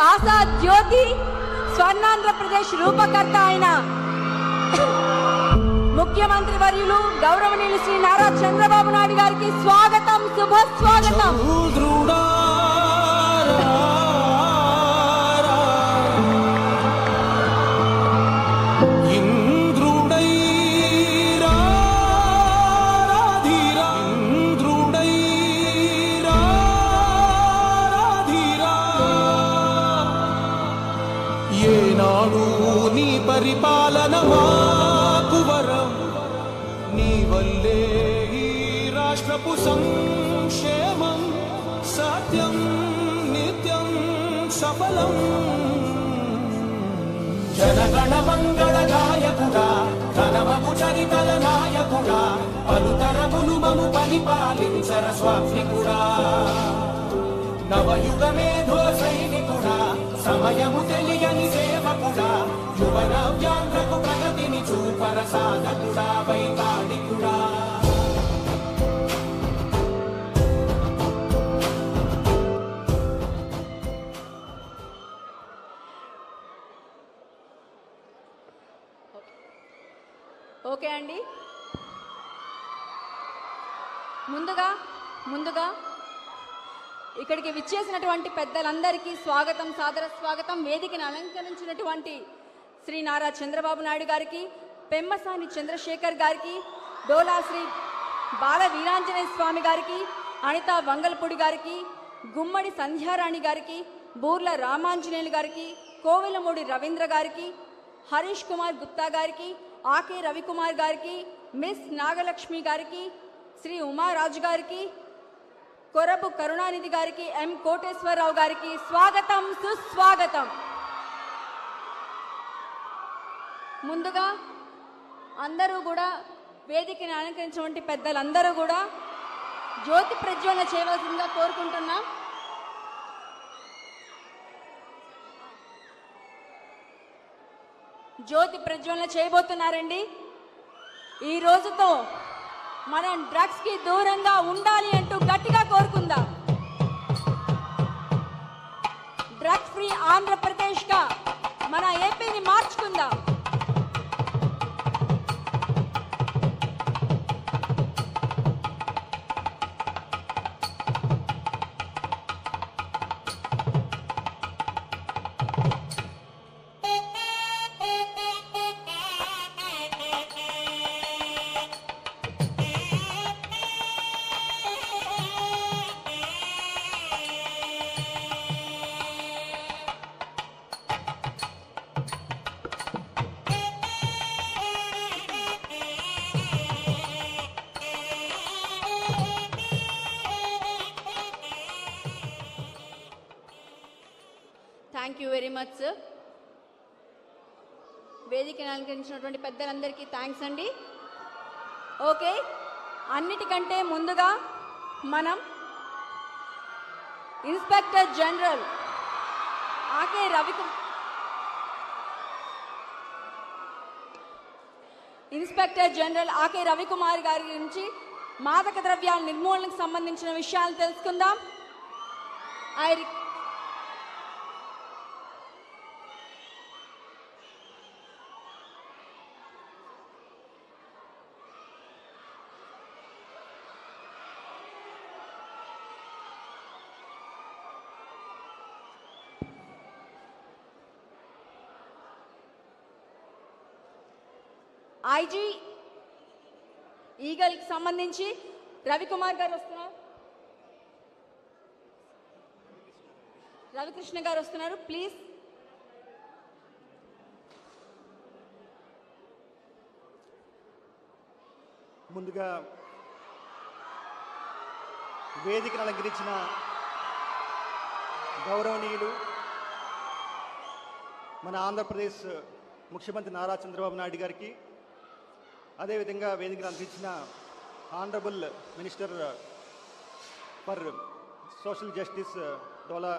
ఆశా జ్యోతి స్వర్ణాంధ్రప్రదేశ్ రూపకర్త అయిన ముఖ్యమంత్రి వర్యులు గౌరవనీయులు శ్రీ నారా చంద్రబాబు నాయుడు గారికి స్వాగతం, శుభ స్వాగతం. ఏనాడు నీ పరిపాలన మాకు వరం, నీ వల్లే ఈ రాష్ట్రపు సంక్షేమం సత్యం నిత్యం సఫలం. జనగణ మంగళ గాయకుడా, ఘనమపు చరితల నాయకుడా, పలుతరములు మము పరిపాలించర స్వామికుడా, నవయుగ మేధో సైనికుడా, సమయము తెలియని సేవకుడా, యువన వ్యాంధ్రకు ప్రగతిని చూపర సాధకుడా, వైతాళికుడా. ఓకే అండి, ముందుగా ఇక్కడికి విచ్చేసినటువంటి పెద్దలందరికీ స్వాగతం, సాదర స్వాగతం. వేదికను అలంకరించినటువంటి శ్రీ నారా చంద్రబాబు నాయుడు గారికి, పెమ్మసాని చంద్రశేఖర్ గారికి, డోలా శ్రీ బాల వీరాంజనేయ స్వామి గారికి, అనితా వంగల్పూడి గారికి, గుమ్మడి సంధ్యారాణి గారికి, బూర్ల రామాంజనేయులు గారికి, కోవెలమూడి రవీంద్ర గారికి, హరీష్ కుమార్ గుప్తా గారికి, ఆకే రవికుమార్ గారికి, మిస్ నాగలక్ష్మి గారికి, శ్రీ ఉమారాజు గారికి, కొరపు కరుణానిధి గారికి, ఎం కోటేశ్వరరావు గారికి స్వాగతం, సుస్వాగతం. ముందుగా అందరూ కూడా వేదికని అలంకరించినటువంటి పెద్దలందరూ కూడా జ్యోతి ప్రజ్వలన చేయవలసిందిగా కోరుకుంటున్నాం. జ్యోతి ప్రజ్వలన చేయబోతున్నారండి. ఈ రోజుతో మనం డ్రగ్స్ కి దూరంగా ఉండాలి అంటూ గట్టిగా కోరుకుందాం. డ్రగ్స్ ఫ్రీ ఆంధ్రప్రదేశ్ గా మన ఏపీని మార్చుకుందాం. Thank you very much sir. వేదికను అలంకరించినటువంటి పెద్దలందరికీ థ్యాంక్స్ అండి. ఓకే, అన్నిటికంటే ముందుగా మనం ఇన్స్పెక్టర్ జనరల్ ఆకే రవికుమార్ గారి గురించి మాదక ద్రవ్యాల నిర్మూలనకు సంబంధించిన విషయాలు తెలుసుకుందాం. ఐజీ ఈగల్ కి సంబంధించి రవికుమార్ గారు వస్తున్నారు, రవికృష్ణ గారు వస్తున్నారు, ప్లీజ్. ముందుగా వేదికను అలంకరించిన గౌరవనీయులు మన ఆంధ్రప్రదేశ్ ముఖ్యమంత్రి నారా చంద్రబాబు నాయుడు గారికి, అదేవిధంగా వేదికను అందించిన honourable minister for social justice dola